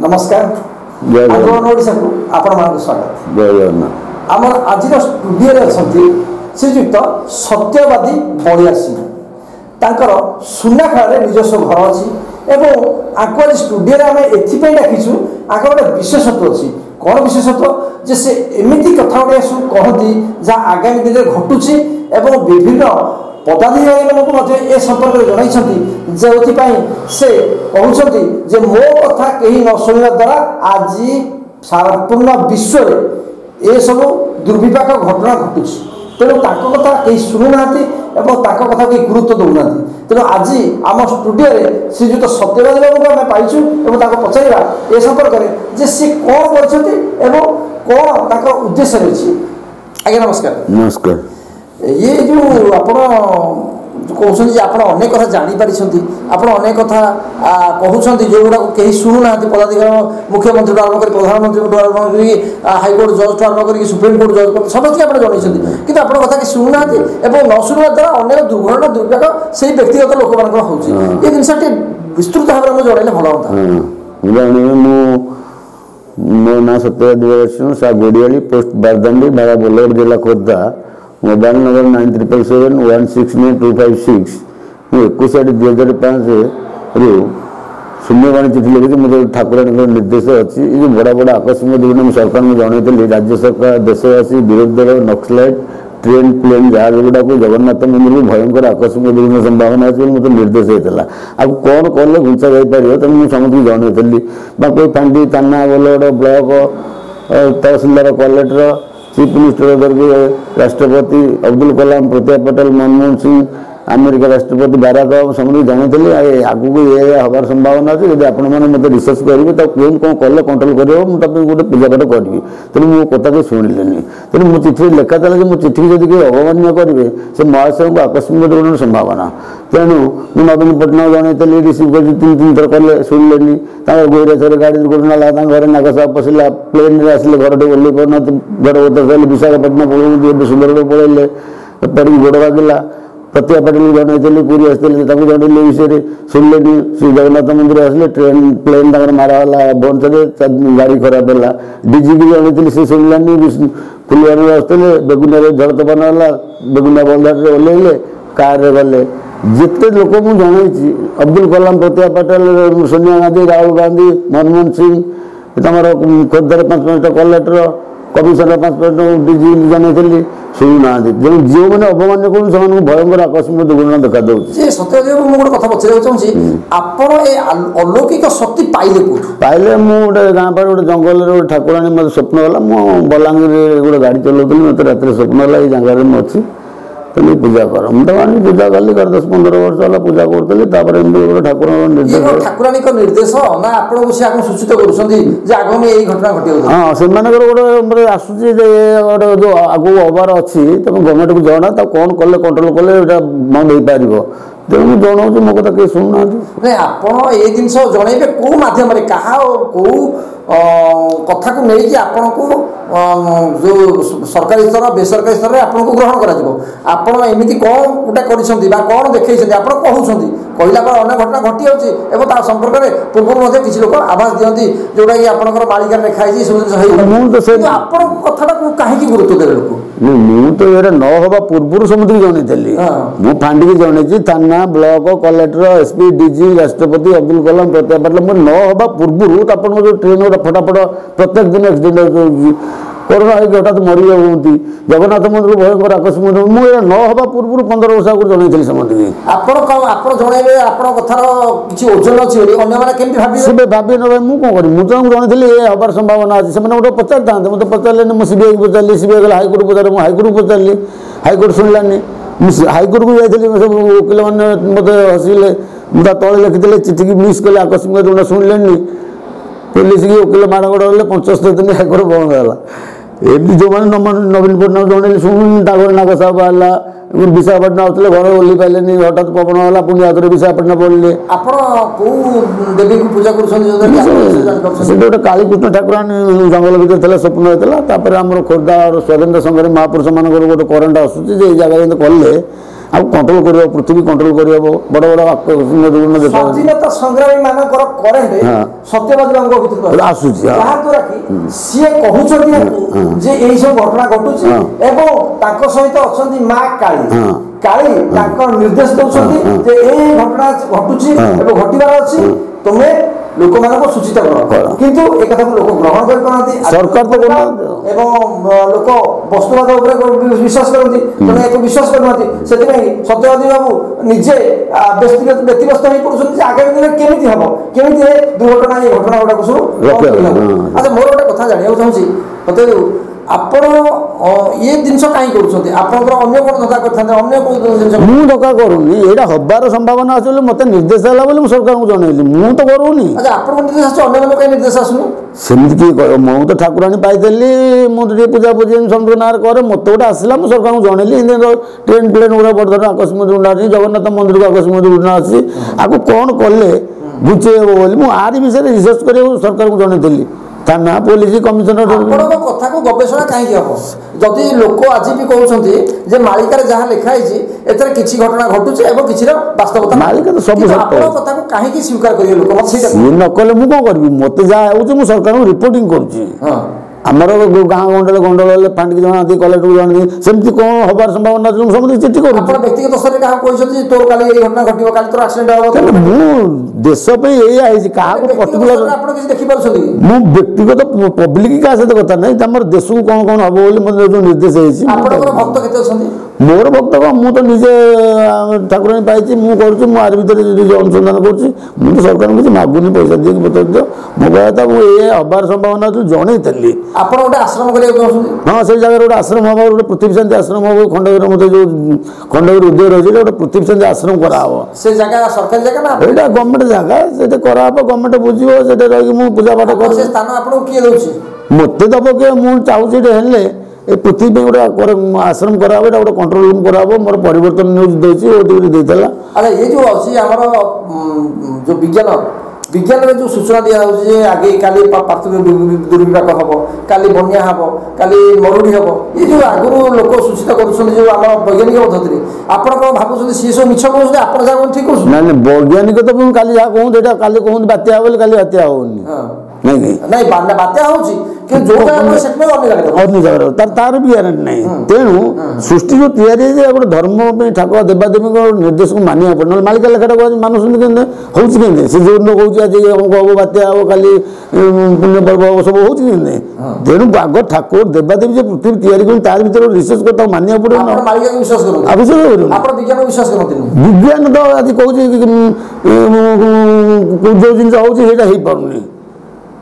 नमस्कार आंदोलन ओडिशा को आपण मान स्वागत। जय जगन्नाथ। आम आज स्टूडियो अच्छा श्रीजुक्त सत्यवादी बलिया सिंह तांकर सुनाखाड़े निजस्व घर अच्छी एवं आंको आज स्टूडियो आम एपाई डाकिचु आंक गोटे विशेषत्व अच्छी कौन विशेषत्व जे से एमती कथा गुड़ा सब कहती जहाँ आगामी दिन में घटुची एवं विभिन्न पदाधिकारी ए संपर्क में जनई से कहते जे मो कथा कहीं न शुणा द्वारा आज संपूर्ण विश्व ये सब दुर्विपाक घटना घटुची तेणु कथा कहीं शुणुना कथा कहीं गुरुत्व दौना तेणु आज आम स्टूडियो श्रीजुक्त सत्यवादी बाबू को आम पाइचु पचारा ए संपर्क में जे सी कौन कर कौन उद्देश्य रही। आज्ञा नमस्कार। नमस्कार। ये जो आपण कहते आप अनेक कथा जापारी आप अनेक कथा कहते जो गुड़ा कहीं शुणुना पदाधिकारी मुख्यमंत्री आरम्भ कर प्रधानमंत्री आरम्भ कर हाइकोर्ट जज ठू आरम्भ कर सुप्रीमकोर्ट जज समस्त आप जनई कि आप कथा कि शुणुना न शुणा द्वारा अनेक दुर्घटना दुर्भाग्य से व्यक्तिगत लोक मान हो जिनस विस्तृत भाव में जनइले भल होता। मो ना सत्यवादी सा गोड़ियाली पोस्ट बारदांडी भाड़ा बोलगढ़ जिला खोर्धा मोबाइल नंबर 9777169256 21/8/2005 रु शून्यवाणी चिठी लिखी मुझे ठाकुराणी निर्देश अच्छी ये बड़ा बड़ा आकस्मिक दिन सरकार में जनई राज्य सरकार देशवासी विरोधी दल नक्सलाइट ट्रेन प्लेन जहाज गुड़ा को जगन्नाथ मंदिर में भयंकर आकस्मिक दिन संभावना अच्छी मतलब निर्देश होता अब कौन कले घुंचा जापर तेनाली मुझे समस्त जनई बाकी फांडी थाना बोलगढ़ ब्लॉक तहसिलदार कलेक्टर चीफ मिनिस्टर राष्ट्रपति अब्दुल कलाम प्रतिभा पटेल मनमोहन सिंह अमेरिका राष्ट्रपति बाराक समस्त जनई आगू ये हबार संभावना अच्छी जब आपण मैंने रिसर्च करेंगे तो कौन कौन कले कंट्रोल कर गोटे पूजापाठ करी तेणु मो कथा को शुणिले तेणु मो चिठी लेखा था मो चिठी जब किए अवमानना करेंगे से महाशय को आकस्मिक दुर्घटना संभावना तेणु मुझे नवीन पट्टनायक जनई रिसीव कर 3 थर कले शुणिले गोरेश्वर गाड़ी दुर्घटना घर नागसा पशिला प्लेन आसिले घर ओल्ल पार घर विशाखापट्टना पड़े सुंदरगढ़ पड़े पड़ी गोड़ बागिला प्रतिभा पटेल जनई पूरी आसते जनइले विषय शुणिले श्री जगन्नाथ मंदिर आसिले ट्रेन प्लेन माराला बंद गाड़ी खराब है डीजी की जनई से शुणिलानी फुलवाणी आसते बेगुनिया झड़ तोफान है बेगुनिया बंधारे ओह्लैले कार गले जिते लोक मुझे जनई अब्दुल कलाम प्रतिभा पटेल सोनिया गांधी राहुल गांधी मनमोहन सिंह खोर्धार 5-5टा कलेक्टर कमिशनर 5-5टा डीजी जनई शुणुना जो जो मैंने अपमान कर भयंकर आकस्मिक दुर्घटना देखा दूसरी सत्य मुझे गोटे कथा पचार चाहिए आपण अलौकिक शक्ति पाइले मुझे गाँ पार गोटे जंगल गोटे ठाकुराणी मतलब स्वप्न गला मुझे बलांगीर गोटे गाड़ी चलाऊली मत रात स्वप्न है ये जगह में अच्छी तेनाली पूजा कर मुझे पूजा कली 10-15 वर्ष है पूजा करी गोटे ठाकुर निर्देश ठाकुराणी निर्देश ना आपको सूचित कर घटना घटी हाँ से गोटे आसूसी गोटे जो आगू हबार अच्छी तुम गवर्नमेंट को जना कौन कले कंट्रोल कले बंद हो पार तेणु मुझे जनाऊँ मो कथा कहीं शुणुना आप ये जिन जनइबे कौ मध्यम क्या कौ कथा को लेकिन आपण को जो सरकारी स्तर बेसरकारी स्तर में आपको ग्रहण करमती कौन गोटे कौन देखते कहते कहला अनेक घटना घटी जाऊँगी संपर्क में पूर्व किसी लोग आभास दिखती जोटा कि आपंकर मालिका लिखाई सब आप कथा को कहीं गुरुत्व देवे लोग मुझे ये न हवा पूर्व समझ जनई मुझे फांडी जनई थाना ब्लॉक कलेक्टर एसपी डीजी राष्ट्रपति अब्दुल कलाम प्रतिभा पटेल मुझे न हवा पूर्व आप जो ट्रेन फटाफट प्रत्येक दिन एक्सीडेंट कोरोना होगी हठात मरी जाती जगन्नाथ मंदिर भयंकर आकस्मिक मुझे न हवा पूर्व 15 वर्ष आगे जनई समझी जनइबे कथार किसी ओजन अच्छी से भाभी न मुझे कौन करी मुझे जनई ये हबार संभावना अच्छी से गोटे पचार था मतलब पचारे मुझे सीबीआई को पचारि सीबीआई गला हाइकोर्ट पचारे मुझे हाइकोर्ट को पचारि हाइकोर्ट शुणिलानी हाइकोर्ट को जाइए सब वकिल मैंने मत हसिले मुझे तले लिखी चिठी की मिस कले आकस्मिक दुर्घटना शुणिले पुलिस की वकिल मारगड़ गले 75 दिन हाइकोर्ट बंद है एमती जो मैंने नवीन पट्टनायक जनई शुणी नागसा बाहर विशाखापट्टना आते घर ओह्ली पारे हठात पवन है पुणी आउे विशाखापट्टना पड़े देवी को पूजा कर गोटे कालीकृष्ण ठाकुराणी जंगल भर स्वप्न होता आम खोर्धा स्वाधीनता संघ महापुरुष मान गोटे करेन्ट आसूँ जगह कले ଆଉ କଣ୍ଟ୍ରୋଲ କରିବ ପୃଥିବୀ କଣ୍ଟ୍ରୋଲ କରିହେବ ବଡ଼ ବଡ଼ ଆକସ୍ମିକ ଦୁର୍ଘଟନା ସ୍ୱାଧୀନତା ସଂଗ୍ରାମୀ ମାନଙ୍କର କରେଣ୍ଟ ସତ୍ୟବାଦୀ ବାବୁଙ୍କ ଭିତରକୁ ଆସୁଛି ଯାହାଦ୍ୱାରା କି ସିଏ କହୁଛନ୍ତି ଯେ ଏଇ ସବୁ ଘଟଣା ଘଟୁଛି ଏବଂ ତାଙ୍କ ସହିତ ଅଛନ୍ତି ମା କାଳୀ କାଳୀ ତାଙ୍କ ନିର୍ଦ୍ଦେଶ ଦଉଛନ୍ତି ଯେ ଏଇ ଘଟଣା ଘଟୁଛି ଏବଂ ଘଟିବାର ଅଛି ତୁମେ ଲୋକମାନଙ୍କୁ ସୂଚିତ କର କିନ୍ତୁ ଏ କଥାକୁ ଲୋକ ଗ୍ରହଣ କରିପାରନ୍ତି ସରକାର ଏବଂ ଲୋକ ବସ୍ତୁବାଦ ଉପରେ ବିଶ୍ୱାସ କରନ୍ତି ତେଣୁ ଏହାକୁ ବିଶ୍ୱାସ କରୁନାହାନ୍ତି ସେଥିପାଇଁ ସତ୍ୟବାଦୀ ବାବୁ ନିଜେ ବ୍ୟତିବ୍ୟସ୍ତ ହେଇ ପଡୁଛନ୍ତି ଯେ ଆଗାମୀ ଦିନରେ କେମିତି ହବ କେମିତି ଦୁର୍ଘଟଣା ଏ ଘଟଣା ଗୁଡାକୁ ସବୁ ଆଚ୍ଛା ମୋର ଗୋଟେ କଥା ଜାଣିବାକୁ ଚାହୁଁଛି ସତ୍ୟବାଦୀ ଆପଣ ये जिनस कहीं करूछन्ते आपनकर अन्य कोन धक्का करथान्ते अन्य को जिनस मु धक्का करूनी एडा हबार संभावना आछले मते निर्देश आला बोले मु सरकार को जणैली मु तो करूनी अच्छा आपन निर्देश आछ अन्य लोक निर्देश आसुनी सेमति की कह मु तो ठाकुरानी पाइदेली मु तो पूजा पूजी संतनार करे मते गोटे आसला मु सरकार को जणैली इन ट्रेन प्लेन उड़ा बडधर आकस्मिक दुर्घटना अछि जगन्नाथ मंदिर को आकस्मिक दुर्घटना अछि आको कोन करले बुझेबो बोली मु आरि विषय रिसर्च करे सरकार को जणैली थाना पुलिस कमिशनर कथा को गवेषणा कहीं हम जदि लोक आज भी कहते जे मालिकार जहाँ लिखाई एथर किसी घटना घटुचे एवं किसी वास्तवता मालिका तो सब कथा को कहीं स्वीकार करिए लोक मत सी न कले मु को करबी मते जा होउचे मु सरकार को रिपोर्टिंग करूची हां आमर गाँ गंडल गंडल फांडिक जना कलेक्टर जन सेमती कौन हबार संभावना समझ चिठी कर व्यक्तिगत स्तर क्या कहते तोर काली घटना घटो काली तोर एक्सीडेंट हम मु देश पे यही आई क्या पर्टिकुलर आप देखी पार्टी मु व्यक्तिगत पब्लिक क्या सहित कथा नहीं तुम देश को कौन कौन हम बोली मतलब जो निर्देश भक्त के मोर भक्त कौन मुझे निजे ठाकुरानी पाई मुझे आर भर अनुसंधान कर सरकार किसी मागुनी पैसा दिए बता दियो मो कहता मुझे हबार संभावना जनईली आप गोटे आश्रम कर हाँ से जगह गोटे आश्रम हम गोटे पृथ्वी शांति आश्रम हम खंडगिरी मत जो खंडगिरी उद्योग रही गोटे पृथ्वी शांति आश्रम कराव से जगह सरकारी जगह ना यहाँ गवर्नमेंट जगह से कराव गवर्नमेंट बुझे से रही पूजा पाठ कर स्थान आपको किए दे मत दब कि मुझे चाहूँ ए पृथ्वी गोटे आश्रम कराव गोटे कंट्रोल रूम कराव मोर परिवर्तन न्यूज देती अच्छा ये जो अच्छी आम जो विज्ञान में जो सूचना दिखाई आगे काली पार्थिव दुर्विपाक हम काली बन्या हम काली मरुड़ी हम ये जो आगुरी लोक सूचित कर आम वैज्ञानिक पद्धति आप भावुँ सी सब मिछ कहते आप ठीक कह ना वैज्ञानिक तो काली जहाँ कहते काली कहते बात्या बोले काली बात्या होनी नहीं बात्या होची कि जो अन्य जगह तार भी ग्यारंटी नहीं तेणु सृष्टि जो तैयारी गोटे धर्म ठाकुर देवादेवी निर्देश को मानिया पड़े ना मालिका लेखाटा कह मानुषंत के से जो दिन कौन आज अमुक हम बात्या हम काली पुण्य पर्व हम सब हो तेणु आग ठाकुर देवादेवी जो पृथ्वी तैयारी कर तार भर रिसर्च कर मानिया पड़े विज्ञान तो आज कहूँ जो जिन हो पारे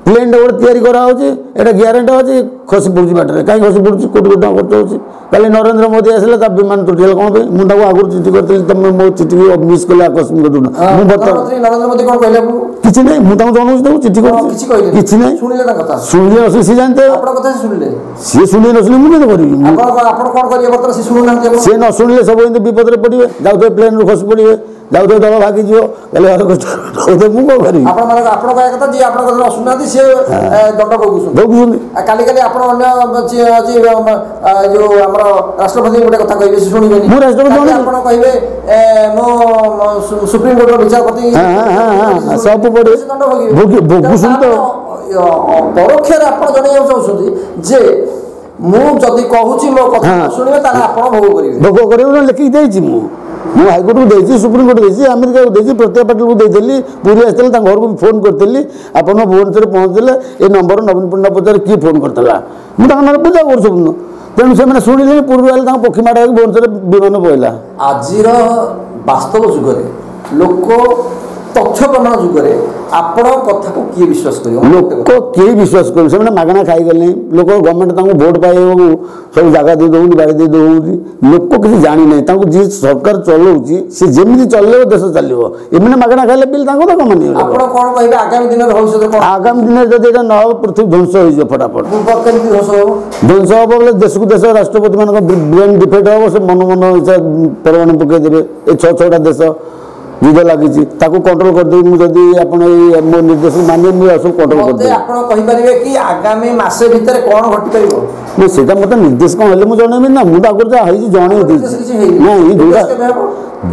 प्लेन गोटे तैयारी कराऊँगी एटा ग्यारंटी अच्छी खसी पड़ी बाटर कहीं खसी पड़ी कोटी कोटी खर्च होती कल नरेंद्र मोदी आसला विमान त्रुटि कौन मुझे आगुरी चिठी करी तुम मो चिठी मिस कले आकस्मिक नरेंद्र मोदी कौन कहले किसी नहीं मुझे जनाऊँ चिठी किसी नहीं शुणिले सी जानते सी शुणी न शुणी मुझे करी सी न शुणिले सब विपद में पड़े जाऊे प्लेन रू खसी पड़े जाऊे दल भागी कल मुझे करी काली काली आप जो राष्ट्रपति गोटे कथा कहे शुणे कहे मो सुप्रीम कोर्ट विचारपति सब पड़े परोक्ष आप जन चाहते जे मुझे कहूँ मो कथा शुणे भोग करेंगे भोग कर लिखिकी मु हाईकोर्ट को देती सुप्रीम कोर्ट देती अमेरिका को देती प्रत्येक पार्टी को देती पूरी आसती घर को फोन करी आप भुवनेश्वर पहुँचले ये नंबर नवीन पण्डा पचार किए फोन करता मुझे पूजा कर तेणु से शुणिले पूर्व पक्षी माड़ भुवनेश्वर विमान पड़ा आज वास्तव जुगे लोक तथ्य प्रमाण जुगे आपण कथा को किए विश्वास कर लोक किए विश्वास कर से मागणा खाईगले लोक गवर्नमेंट भोट पाइबू सब जगह दे दौर बाड़ी दे दौर लोक किसी जानी ना जी सरकार चलाऊँगी सी जमी चल देश चलो एम मागणा खाइले बिल तो मान आगामी दिन भविष्य आगामी दिन जब यहाँ न हो पृथ्वी ध्वंस हो फटाफट ध्वंस हम बोले देश को देश राष्ट्रपति मान ब्रेन डिफेक्ट हम से मन मन इच्छा परमाणु पकईदे ये 6-6टा देश ଯୁଦ୍ଧ ଲାଗିଛି ତାକୁ କଣ୍ଟ୍ରୋଲ କରିଦେବି ମୁଁ ଯଦି ଆପଣ ଏଇ ମୋ ନିର୍ଦ୍ଦେଶ ମାନିବେ ମୁଁ ସବୁ କଣ୍ଟ୍ରୋଲ କରିଦେବି। ଆପଣ କହିପାରିବେ କି ଆଗାମୀ ମାସେ ଭିତରେ କ'ଣ ଘଟିପାରିବ? ମୁଁ ସେଇଟା ମୋତେ ନିର୍ଦ୍ଦେଶ କ'ଣ ହେଲେ ମୁଁ ଜଣେଇବି ନା, ମୁଁ ତ ଆଗରୁ ଯାହା ହେଇଛି ଜଣେଇ ଦେଇଛି। ନାଇଁ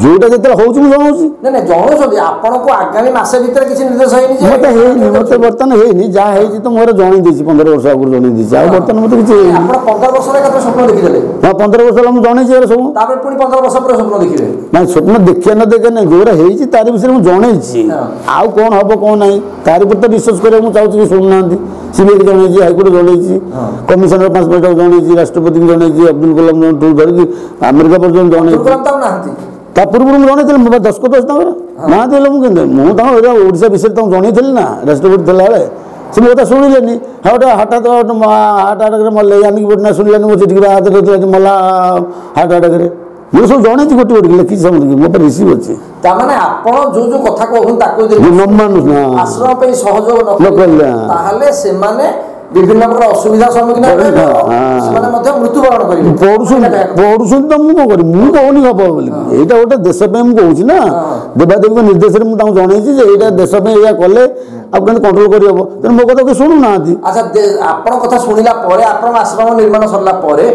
ଯୋଉଟା ଯେତେବେଳେ ହଉଛି ମୁଁ ଜଣାଉଛି। ନାଇଁ ଜଣାଉଛନ୍ତି ଆପଣଙ୍କୁ ଆଗାମୀ ମାସେ ଭିତରେ କିଛି ନିର୍ଦ୍ଦେଶ ହେଇନି? ମୋତେ ହେଇନି, ମୋତେ ବର୍ତ୍ତମାନ ହେଇନି, ଯାହା ହେଇଛି ତ ମୋର ଜଣେଇ ଦେଇଛି 15 ବର୍ଷ ଆଗରୁ ଜଣେଇ ଦେଇଛି। ଆଉ ବର୍ତ୍ତମାନ ମୋତେ କିଛି ହେଇନି। ଆପଣ 15 ବର୍ଷରେ କେତେ ସ୍ୱପ୍ନ ଦେଖିଦେଲେ? ହଁ 15 ବର୍ଷ ହେଲା ମୁଁ ଜଣେଇଛି ଏରା ସବୁ। ତାପରେ ପୁଣି 15 ବର୍ଷ ପରେ ସ୍ୱପ୍ନ ଦେଖିବେ? ନାଇଁ ସ୍ୱପ୍ନ ଦେଖିବା ନ ଦେଖିବା ନାହିଁ, ଯୋଉଟା ହେଇଛି ତାରି ବିଷୟରେ ମୁଁ ଜଣେଇଛି। ଆଉ କ'ଣ ହବ କ'ଣ ନାହିଁ ତାରି ଉପରେ ତ ବିଶ୍ୱାସ କରିବାକୁ ମୁଁ ଚାହୁଁଛି କି ଶୁଣୁନାହାନ୍ତି। ସିବିଆଇକି ଜଣେଇଛି, ହାଇକୋର୍ଟ ଜଣେଇଛି, କମିଶନର 5 ଜଣେଇଛି, ରାଷ୍ଟ୍ରପତିଙ୍କୁ ଜଣେଇଛି, ଅବଦୁଲ କଲାମଠୁ ଧରିକି ଆମେରିକା ପର୍ଯ୍ୟନ୍ତ ଜଣେଇଛି। ତା ପୂର୍ବରୁ ମୁଁ ଜଣେଇଥିଲି, ମୋ ଦସ୍ତଖତ ଅଛି ତାଙ୍କର ନାହାନ୍ତି ହେଲେ ମୁଁ କେମିତି ମୁଁ ତାଙ୍କ ଓଡ଼ିଶା ବିଷୟରେ ତାଙ୍କୁ ଜଣେଇଥିଲି ନା ରାଷ୍ଟ୍ରପତି ଥିଲାବେଳେ। ସେ ମୋ କଥା ଶୁଣିଲେନି। ହଁ ଗୋଟେ ହଠାତ୍ ହାର୍ଟ ଆଟାକରେ ମଲେ ଆନିକି ପଟ୍ଟନାୟକ ଶୁଣିଲେନି ମୋ ଚିଠିକି ହାତ ମଲା ହାର୍ଟ ଆଟାକରେ। ମୁଁ ସବୁ ଜଣେଇଛି ଗୋଟେ ଗୋଟେ ଲେଖିଛି ସମସ୍ତଙ୍କୁ, ମୋ ପାଇଁ ରିସିଭ୍ ଅଛି। ତାମାନେ ଆପଣ ଯୋଉ କଥା କହୁଛନ୍ତି ତାକୁ ଆଶ୍ରମ ପାଇଁ ସହଯୋଗ ନ କଲେ ତାହେଲେ ସେମାନେ ବିଭିନ୍ନ ପ୍ରକାର ଅସୁବିଧାର ସମ୍ମୁଖୀନ ହେବେ, ସେମାନେ ମଧ୍ୟ ମୃତ୍ୟୁବରଣ କରିବେ। ପଢୁଛନ୍ତି ତ ମୁଁ କ'ଣ କରିବି, ମୁଁ କହୁନି ହବ ବୋଲି। ଏଇଟା ଗୋଟେ ଦେଶ ପାଇଁ ମୁଁ କହୁଛି ନା, ଦେବାଦେବୀଙ୍କ ନିର୍ଦ୍ଦେଶରେ ମୁଁ ତାଙ୍କୁ ଜଣେଇଛି ଯେ ଏଇଟା ଦେଶ ପାଇଁ ଏଇଆ କଲେ ଆଉ କେମିତି କଣ୍ଟ୍ରୋଲ କରିହେବ। ତେଣୁ ମୋ କଥା କେହି ଶୁଣୁନାହାନ୍ତି। ଆଚ୍ଛା ଆପଣଙ୍କ କଥା ଶୁଣିଲା ପରେ ଆପଣଙ୍କ ଆଶ୍ରମ ନିର୍ମାଣ ସରିଲା ପରେ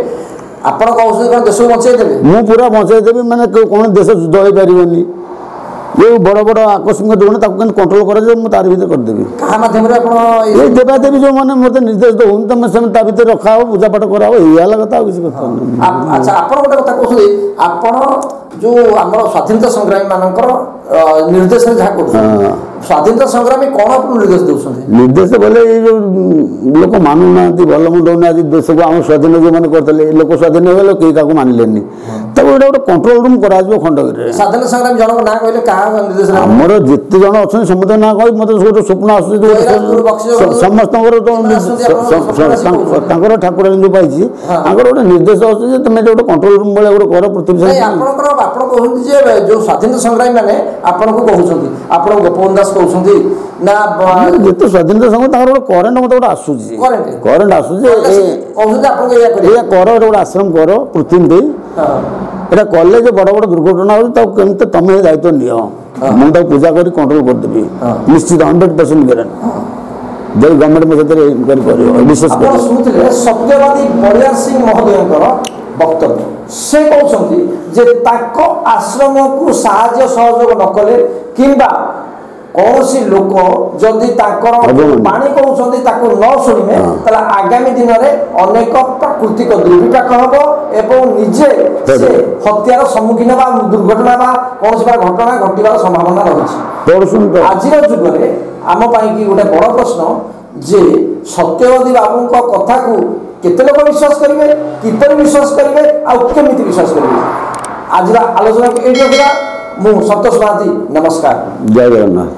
ଆପଣ କହୁଛନ୍ତି କ'ଣ ଦେଶକୁ ବଞ୍ଚେଇ ଦେବେ? ମୁଁ ପୁରା ବଞ୍ଚେଇ ଦେବି, ମାନେ କୌଣସି ଦେଶ ଯୁଦ୍ଧ ହେଇପାରିବନି। ଯେଉଁ ବଡ଼ ବଡ଼ ଆକସ୍ମିକ ଦୁର୍ଘଟଣା ତାକୁ କେମିତି କଣ୍ଟ୍ରୋଲ କରାଯାଏ ମୁଁ ତାରି ଭିତରେ କରିଦେବି। କାହା ମାଧ୍ୟମରେ ଆପଣ? ଏଇ ଦେବାଦେବୀ ଯେଉଁମାନେ ମୋତେ ନିର୍ଦ୍ଦେଶ ଦେଉଛନ୍ତି ତମେ ସେମିତି ତା ଭିତରେ ରଖା ହେବ, ପୂଜାପାଠ କରାହେବ, ଏଇ ହେଲା କଥା, ଆଉ କିଛି କଥା ନାହିଁ। ଆଚ୍ଛା ଆପଣ ଗୋଟେ କଥା କହୁଛନ୍ତି, ଆପଣ ଯେଉଁ ଆମର ସ୍ୱାଧୀନତା ସଂଗ୍ରାମୀ ମାନଙ୍କର ନିର୍ଦ୍ଦେଶରେ ଯାହା କରୁଛନ୍ତି, ସ୍ୱାଧୀନତା ସଂଗ୍ରାମୀ କ'ଣ ଆପଣ ନିର୍ଦ୍ଦେଶ ଦେଉଛନ୍ତି? ନିର୍ଦ୍ଦେଶ ବୋଲେ ଏଇ ଯେଉଁ ଲୋକ ମାନୁନାହାନ୍ତି, ଭଲ ମନ୍ଦ ହେଉନାହାନ୍ତି, ଦେଶକୁ ଆମ ସ୍ୱାଧୀନ ଯେଉଁମାନେ କରିଥିଲେ ଲୋକ ସ୍ୱାଧୀନ ହେଇଗଲେ କେହି କାହାକୁ ମାନିଲେନି। ତାକୁ ଏଇଟା ଗୋଟେ କଣ୍ଟ୍ରୋଲ ରୁମ୍ କରାଯିବ ଖଣ୍ଡଗିରିରେ। ସ୍ୱାଧୀନତା ସଂଗ୍ରାମୀ ଜଣଙ୍କ ନାଁ କହିଲେ କାହା ନିର୍ଦ୍ଦେଶ? ଆମର ଯେତେ ଜଣ ଅଛନ୍ତି ସମସ୍ତଙ୍କ ନାଁ କହିବି। ମୋତେ ଗୋଟେ ସ୍ୱପ୍ନ ଆସୁଛି ସମସ୍ତଙ୍କର ତାଙ୍କର ଠାକୁରାଣୀ ଯେଉଁ ପାଇଛି ତାଙ୍କର ଗୋଟେ ନିର୍ଦ୍ଦେଶ ଆସୁଛି ଯେ ତମେ ଗୋଟେ କଣ୍ଟ୍ରୋଲ ରୁମ୍ ଭଳିଆ ଗୋଟେ କର ପୃଥିବୀ। ଆପଣ କହୁଛନ୍ତି ଯେ ଯେଉଁ ସ୍ୱାଧୀନତା ସଂଗ୍ରାମୀ ମାନେ ଆପଣଙ୍କୁ କହୁଛନ୍ତି, ଆପଣ ଗୋପବନ୍ଧୁ ଦାସ କହୁଛନ୍ତି ନା ଯେତେ ସ୍ୱାଧୀନତା ସଂଗ୍ରାମୀ ତାଙ୍କର ଗୋଟେ କରେଣ୍ଟ ମୋତେ ଗୋଟେ ଆସୁଛି, କରେଣ୍ଟ ଆସୁଛି କହୁଛନ୍ତି ଆପଣଙ୍କୁ ଏଇଆ କର, ଗୋଟେ ଆଶ୍ରମ କର ପୃଥିବୀ ଦେଇ। এটা কলে যে বড় বড় দুর্ঘটনা হচ্ছে তাকে কেমতে তুমি দায়িত্ব নিও, ମୁଁ ତାକୁ ପୂଜା କରି କଣ୍ଟ୍ରୋଲ କରିଦେବି ନିଶ୍ଚିତ 100% ଗ୍ୟାରେଣ୍ଟି। ଯଦି ଗଭର୍ଣ୍ଣମେଣ୍ଟ ମୋ ସେଥିରେ ଇନକ୍ୱାରି କରିବ ବିଶେଷ କରି। ଆପଣ ଶୁଣୁଥିଲେ ସତ୍ୟବାଦୀ ବଳିଆର ସିଂ ମହୋଦୟଙ୍କର ବକ୍ତବ୍ୟ। ସେ କହୁଛନ୍ତି ଯେ ତାଙ୍କ ଆଶ୍ରମକୁ ସାହାଯ୍ୟ ସହଯୋଗ ନ କଲେ କିମ୍ବା କୌଣସି ଲୋକ ଯଦି ତାଙ୍କର ପାଣି କହୁଛନ୍ତି ତାକୁ ନ ଶୁଣିବେ ତାହେଲେ ଆଗାମୀ ଦିନରେ ଅନେକ ପ୍ରାକୃତିକ ଦୁର୍ବିପାକ ହେବ ଏବଂ ନିଜେ ସେ ହତ୍ୟାର ସମ୍ମୁଖୀନ ବା ଦୁର୍ଘଟଣା ବା କୌଣସି ଘଟଣା ଘଟିବାର ସମ୍ଭାବନା ରହିଛି। ଆଜିର ଯୁଗରେ ଆମ ପାଇଁ କି ଗୋଟେ ବଡ଼ ପ୍ରଶ୍ନ ଯେ ସତ୍ୟବାଦୀ ବାବୁଙ୍କ କଥାକୁ କେତେ ଲୋକ ବିଶ୍ୱାସ କରିବେ, କିପରି ବିଶ୍ୱାସ କରିବେ ଆଉ କେମିତି ବିଶ୍ୱାସ କରିବେ। ଆଜିର ଆଲୋଚନାକୁ ଏଇଠି ରଖିବା। ମୁଁ ସନ୍ତୋଷ ମହାନ୍ତି, ନମସ୍କାର, ଜୟ ଜଗନ୍ନାଥ।